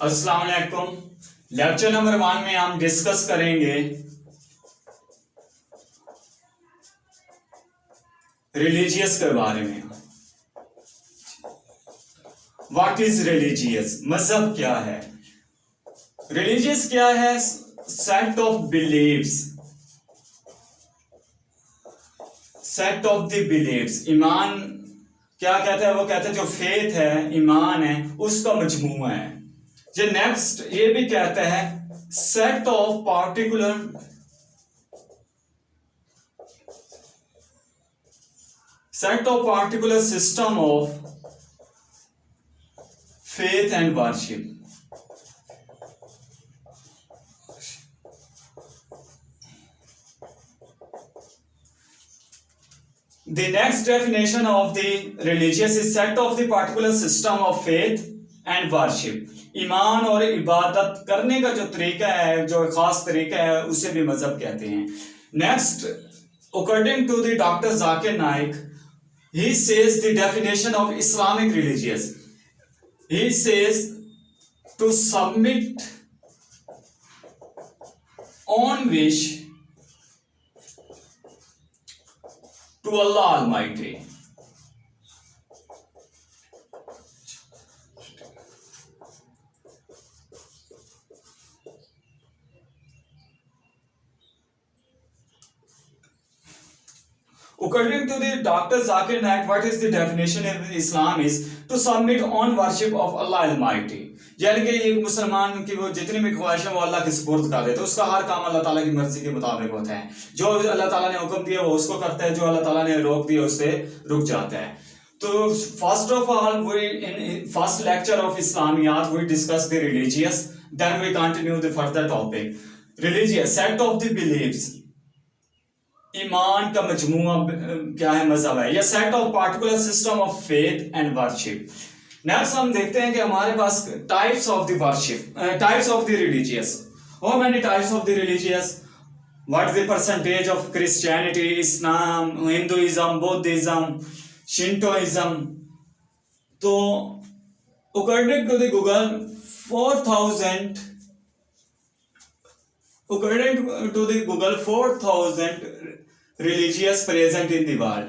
अस्सलाम वालेकुम। Lecture number 1 में हम डिस्कस करेंगे रिलीजियस के बारे में। What is religious? मजहब क्या है? रिलीजियस क्या है? Set of beliefs, set of the beliefs. ईमान क्या कहता है? वो कहता है जो फेथ है, ईमान है, उसका मजमूआ है। ये नेक्स्ट ये भी कहता है set of particular system of faith and worship. The next definition of the religious is set of the particular system of faith and worship. ईमान और इबादत करने का जो तरीका है, जो खास तरीका है, उसे भी मजहब कहते हैं। Next, according to the doctor Zakir Naik, he says the definition of Islamic religious. He says to submit on wish to Allah Almighty. According to the Dr. Zakir Naik, what is the definition of Islam is to submit on worship of Allah Almighty. यानी कि एक मुसलमान की वो जितनी भी ख्वाहिश है वो अल्लाह के सुपुर्द कर देते, उसका हर काम अल्लाह ताला की मर्जी के मुताबिक होता है। जो अल्लाह ताला ने हुक्म दिया वो उसको करता है, जो अल्लाह ताला ने रोक दिया उससे रुक जाता है। तो first of all we in first lecture of Islamiyat we discuss the religious, then we continue the further topic. Religious set of the beliefs, ईमान का मजमूआ क्या है, मजहब है, या set of particular system of faith and worship. Next हम देखते हैं कि हमारे पास types of the worship, types of the religious. How many types of the religious? What is the percentage of Christianity, Islam, Hinduism, Buddhism, Shintoism? तो according to the Google 4,000 religious present in the world.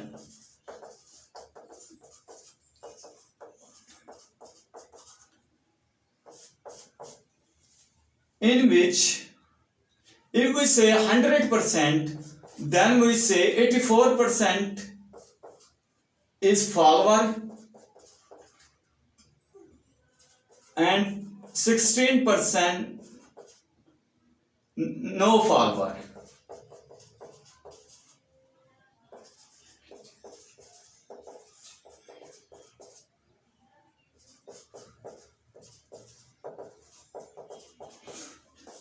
In which, if we say 100%, then we say 84% is follower and 16% no follower.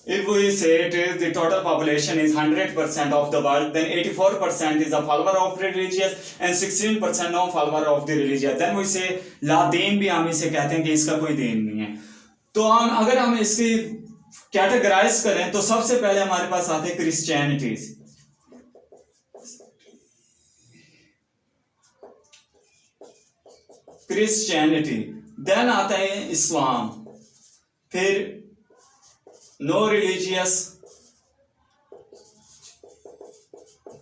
If we say it is the total population is 100% of the world, then 84% is a follower of religious and 16% no follower of the religious. Then we say ला दीन भी हम इसे कहते हैं कि इसका कोई दीन नहीं है। तो अगर हम इसकी कैटेगराइज करें तो सबसे पहले हमारे पास आते हैं क्रिश्चियनिटीज। क्रिश्चियनिटी, देन आता है इस्लाम, फिर नो रिलीजियस,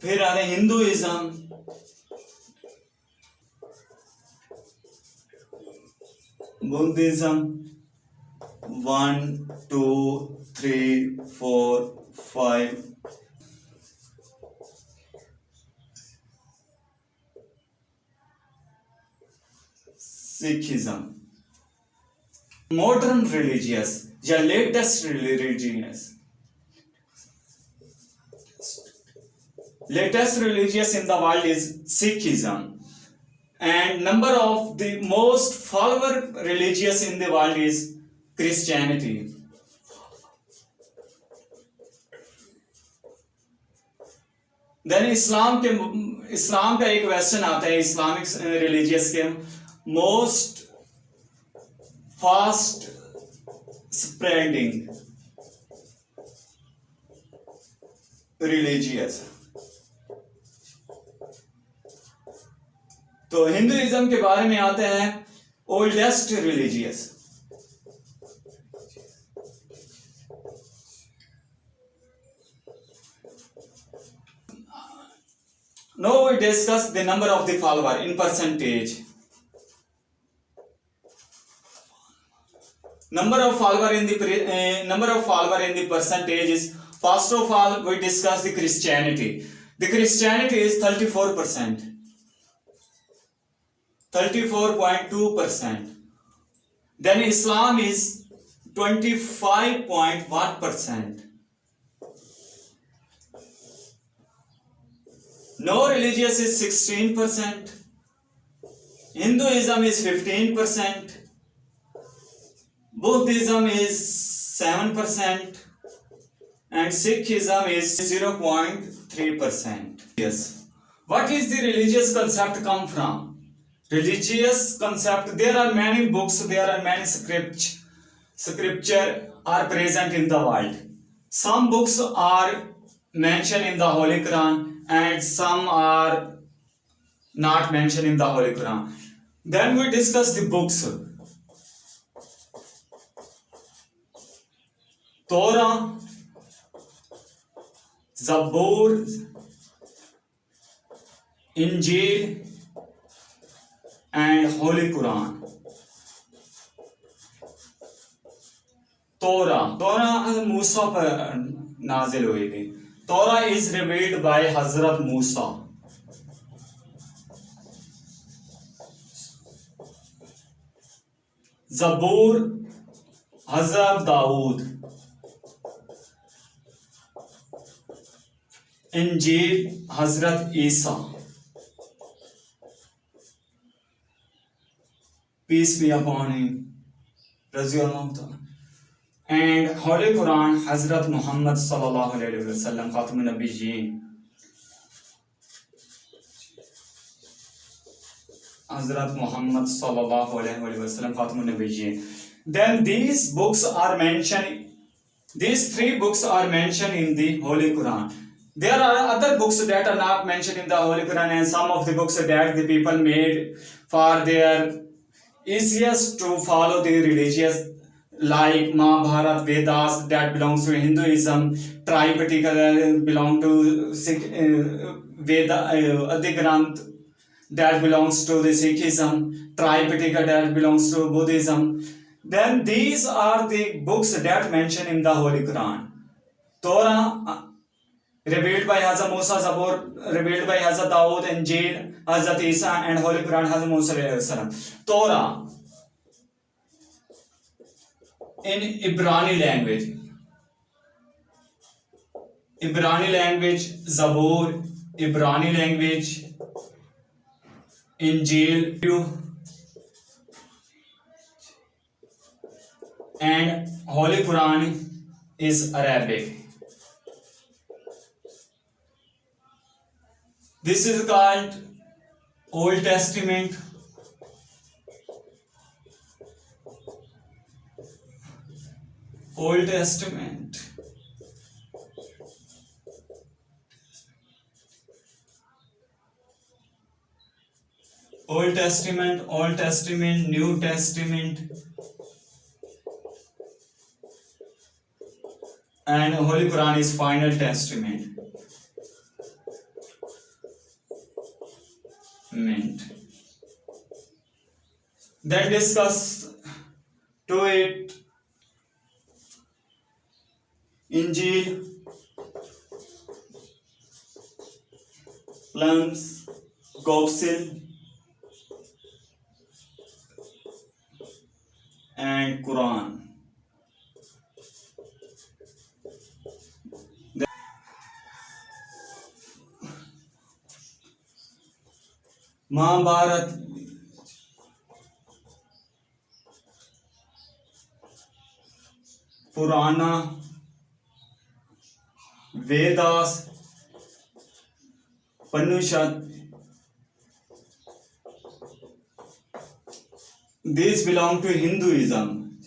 फिर आ रहे Hinduism, Buddhism, 1 2 3 4 5, Sikhism. Modern religious या latest religious, latest religious in the world is Sikhism, and number of the most follower religious in the world is Christianity. Then इस्लाम का एक question आता है इस्लामिक रिलीजियस के, most fast spreading religious. तो Hinduism के बारे में आते हैं oldest religious, Now we discuss the number of the follower in percentage. Number of follower in the percentage is, first of all we discuss the Christianity. The Christianity is 34%, 34.2%. Then Islam is 25.1%. No religious is 16%. Hinduism is 15%. Buddhism is 7%. And Sikhism is 0.3%. Yes. What is the religious concept come from? Religious concept, there are many books, there are many scripture are present in the world. Some books are mentioned in the Holy Quran and some are not mentioned in the Holy Quran. Then we discuss the books. Torah, Zabur, Injil and Holy Quran. Torah मूसा पर नाजिल हुई थी. Torah is revealed by Hazrat Musa. Zabur, Hazrat Dawood. Injil, Hazrat Isa. Peace be upon him. And Holy Quran, Hazrat Muhammad sallallahu alaihi wasallam, Khatamun Nabiyyin. Hazrat Muhammad sallallahu alaihi wasallam, Khatamun Nabiyyin. Then these three books are mentioned in the Holy Quran. There are other books that are not mentioned in the Holy Quran, and some of the books that the people made for their easiest to follow the religious, like Mahabharata, Vedas that belongs to Hinduism, Tripitaka belong to Veda, Adi Granth that belongs to the Sikhism, Tripitaka that belongs to Buddhism. Then these are the books that mentioned in the Holy Quran. Torah revealed by Hazrat Musa, Zabur revealed by Hazrat Dawood, Injil, Hazrat Isa, and Holy Quran, Hazrat Musa alayhi salam. Torah in Ibrani language, Zabur, Ibrani language, Injil, and Holy Quran is Arabic. This is called Old Testament. Old Testament. Old Testament, New Testament, and Holy Quran is Final Testament. Then discuss to it Injil, plums, Gospel, and Quran. Mahabharata, Purana, Vedas, Upanishad. These belong to Hinduism.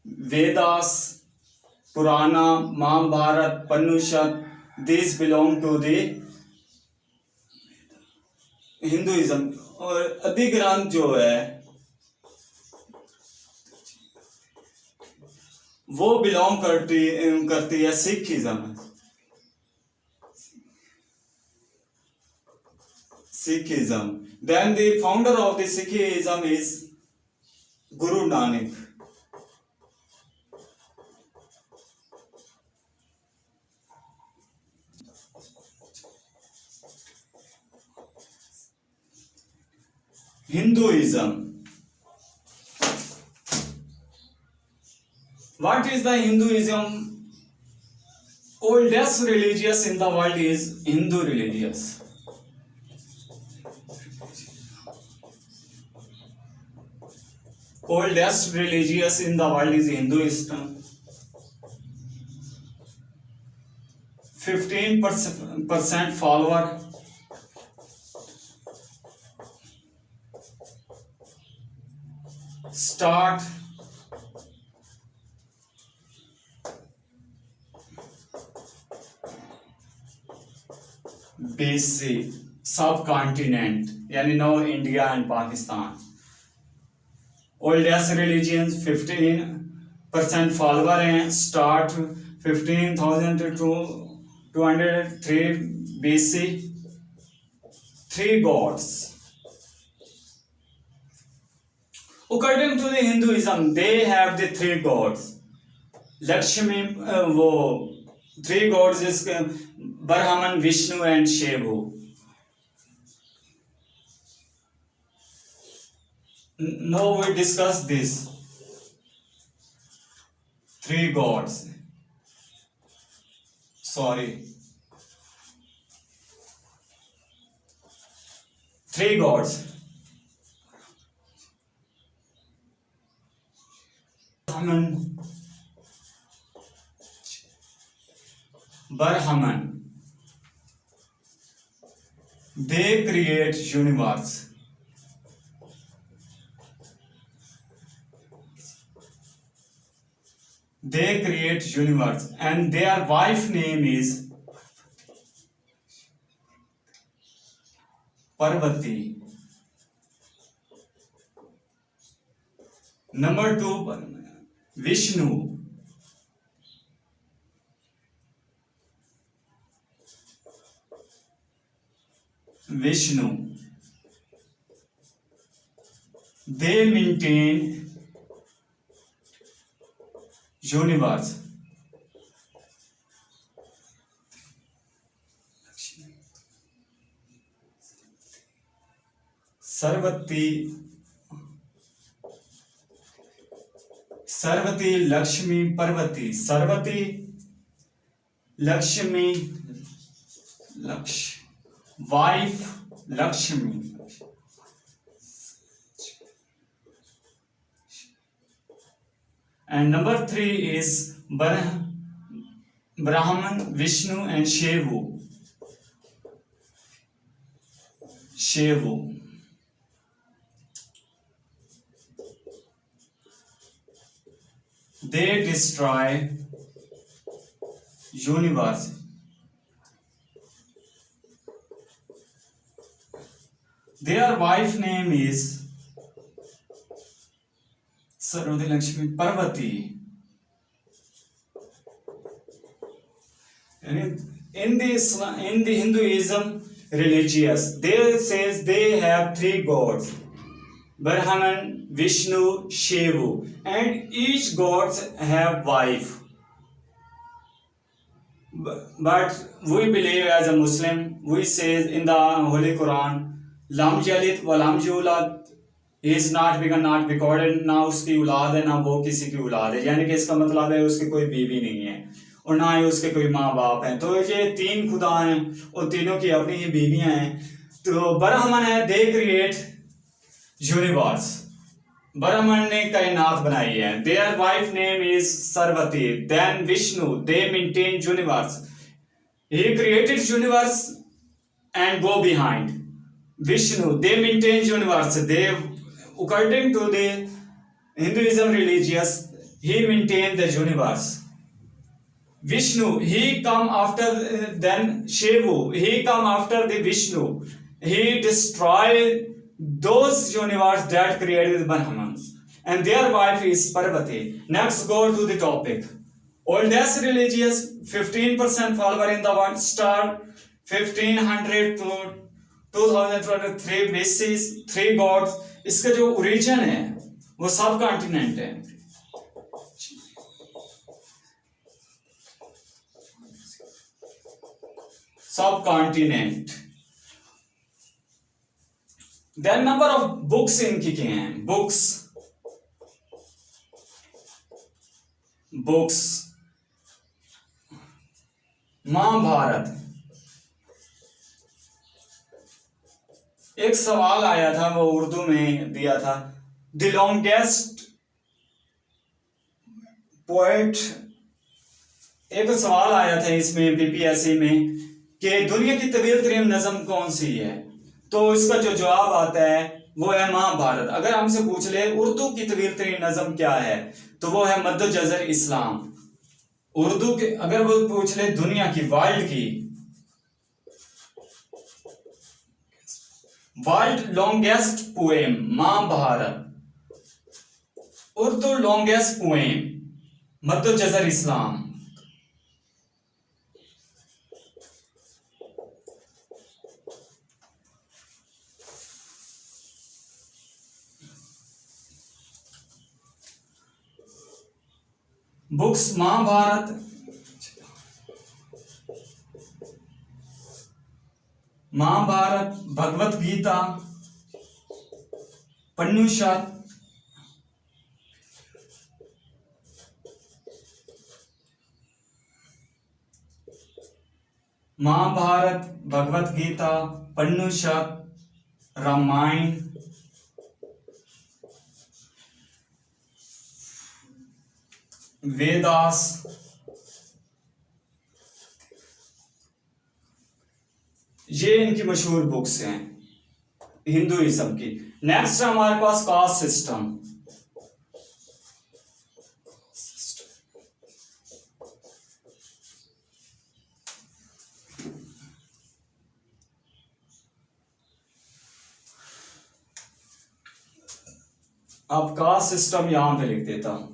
Vedas, Purana, Mahabharata, Upanishad, these belong to the Hinduism. और आदि ग्रंथ जो है वो belong करती है Sikhism. Then the founder of the Sikhism is Guru Nanak. Hinduism. What is the Hinduism? Oldest religious in the world is Hindu religious. Oldest religious in the world is Hinduism. 15% follower. Start BC subcontinent, यानी no India and Pakistan. Oldest religions 15% follower हैं। Start 15,203 BC। 3 gods. According to the Hinduism, they have the 3 gods. Lakshmi, वो 3 gods is Brahman, Vishnu and Shiva. Now we discuss this 3 gods. Sorry. 3 gods. Brahman. They create universe. They create universe, and their wife name is Parvati. Number 2, Vishnu. They maintain universe. Sarvati, Lakshmi, Parvati. Sarvati, Lakshmi, wife Lakshmi. And number 3 is Brahman, Vishnu and Shiva. They destroy universe. Their wife name is Sarvati, Lakshmi, Parvati. And in the Hinduism religious, they says they have 3 gods: Brahman, Vishnu, Shiva, and each gods have wife. But we believe as a Muslim, we say in the Holy Quran, Lam Yalid wa Lam Yulad. He is not recorded, ना उसकी औलाद है ना वो किसी की औलाद है, यानी कि इसका मतलब है उसकी कोई बीवी नहीं है और ना ही उसके कोई माँ बाप हैं। तो ये 3 खुदा हैं और तीनों की अपनी ही बीवियां हैं। तो ब्राह्मण है, दे क्रिएट यूनिवर्स। ब्राह्मण ने कायनात बनाई है। Their wife name is Saraswati. Then Vishnu, they maintain universe. He created universe and go behind. Vishnu, they maintain universe. They, according to the Hinduism religious, he maintained the universe. Vishnu, he come after, then Shiva, he come after the Vishnu. He destroy those universe that created the Brahmans. and their wife is Parvati. Next, go to the topic. Oldest religious 15% follower in the world, start 1500 to 2023 basis 3 gods. इसका जो origin है वो सब continent है. Sub continent. Then number of books इनकी क्या हैं? Books Mahabharata. एक सवाल आया था, वो उर्दू में दिया था, द लॉन्गेस्ट पोएट. एक सवाल आया था इसमें बीपीएससी में कि दुनिया की तवील तरीन नज़म कौन सी है, तो इसका जो जवाब आता है वो है महाभारत. अगर हमसे पूछ ले उर्दू की तवील तरीन नज़म क्या है, तो वो है मद्दो जज़र इस्लाम. उर्दू के अगर वो पूछ ले दुनिया की, world longest poem Mahabharat. Urdu longest poem Maddo Jazar Islam. Books Mahabharat, Bhagavad Gita, Upanishad, Mahabharat, Bhagavad Gita, Upanishad, Ramayan, Vedas, ये इनकी मशहूर बुक्स हैं हिंदुइज्म की. नेक्स्ट हमारे पास कास्ट सिस्टम. अब कास्ट सिस्टम यहां पे लिख देता हूं.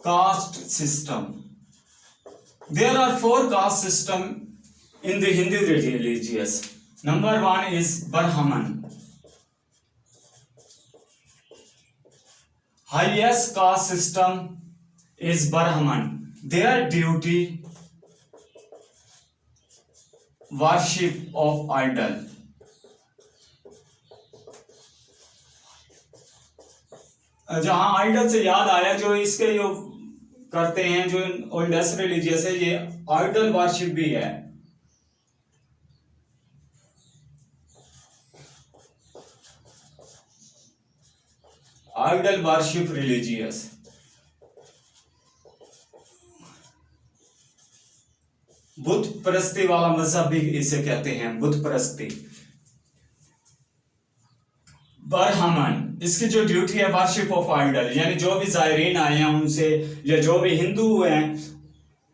Caste system. There are 4 caste system in the Hindu religious. Number 1 is Brahman. Highest caste system is Brahman. Their duty worship of idol. जहां आइडल से याद आया, जो इसके जो करते हैं, जो ओल्डेस्ट रिलीजियस है, ये आइडल वर्शिप भी है. Idol worship religious. बुत परस्ती वाला मजहब भी इसे कहते हैं, बुत परस्ती. ब्राह्मण, इसकी जो ड्यूटी है वर्शिप ऑफ आइडल, यानी जो भी जायरीन आए हैं उनसे, या जो भी हिंदू हैं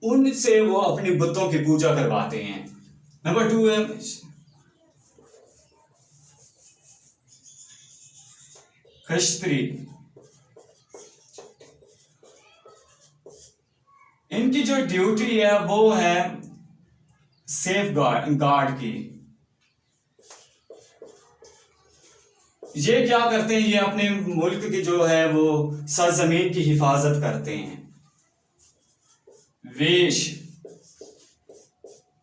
उनसे वो अपनी बुतों की पूजा करवाते हैं. नंबर 2 है खस्त्री. इनकी जो ड्यूटी है वो है सेफ गार्ड की. ये क्या करते हैं, ये अपने मुल्क की जो है वो सरजमीन की हिफाजत करते हैं. वेश,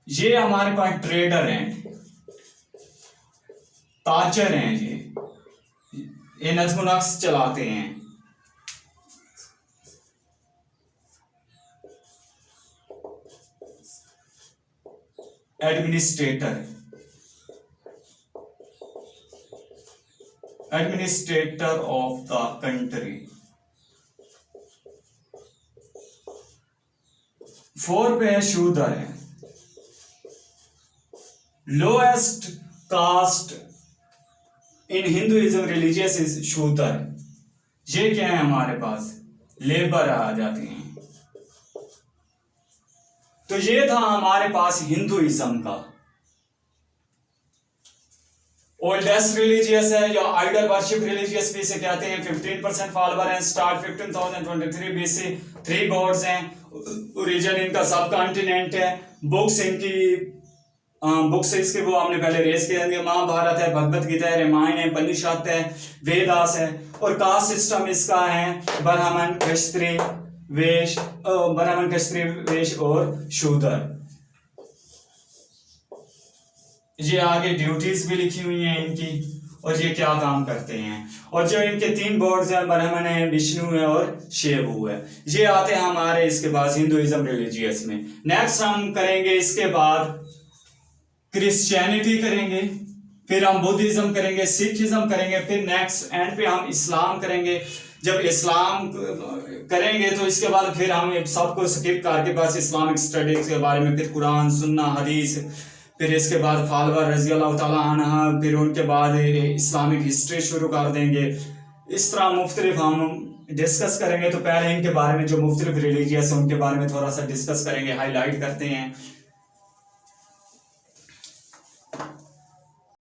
ये हमारे पास ट्रेडर हैं, ताजर हैं, ये नज्म नक्श चलाते हैं. Administrator of the country. 4 पे है शूद्र है। Lowest caste in Hinduism religious is Shudra. ये क्या है हमारे पास, लेबर आ जाते हैं। तो ये था हमारे पास हिंदुइज्म का ओल्डेस्ट रिलीजियस है, या आइडल वर्शिप रिलीजियस भी इसे कहते हैं। 15% फॉलोवर हैं, स्टार्ट 15,023 BC, 3 गॉड्स हैं। ओरिजिन इनका सब कॉन्टिनेंट है। बुक्स इनकी बुक्स इसके वो हमने पहले रेस किया है, महाभारत है, भगवत गीता है, रामायण है, उपनिषद है, वेदास है। और कास्ट सिस्टम इसका है ब्राह्मण, क्षत्रिय, वैश्य, ब्राह्मण, क्षत्रिय, वैश्य और शूद्र। ये आगे ड्यूटीज भी लिखी हुई हैं इनकी, और ये क्या काम करते हैं। और जो इनके 3 गॉड्स हैं, ब्रह्मन है, विष्णु है और शिव है। ये आते हैं हमारे इसके बाद हिंदुइज्म रिलीजियस में। नेक्स्ट हम करेंगे इसके बाद क्रिश्चियनिटी करेंगे, फिर हम बुद्धिज्म करेंगे, सिखिज्म करेंगे, फिर नेक्स्ट एंड पे हम इस्लाम करेंगे। जब इस्लाम करेंगे तो इसके बाद फिर हम सबको स्किप करके बस इस्लामिक स्टडीज के बारे में, फिर कुरान, सुन्ना, हदीस, फिर इसके बाद फालवा रजी अल्लाह ताला अन्हा, फिर उनके बाद इस्लामिक हिस्ट्री शुरू कर देंगे। इस तरह मुख्तलिफ हम डिस्कस करेंगे। तो पहले इनके बारे में जो मुख्तलिफ रिलीजियस है उनके बारे में थोड़ा सा डिस्कस करेंगे, हाईलाइट करते हैं।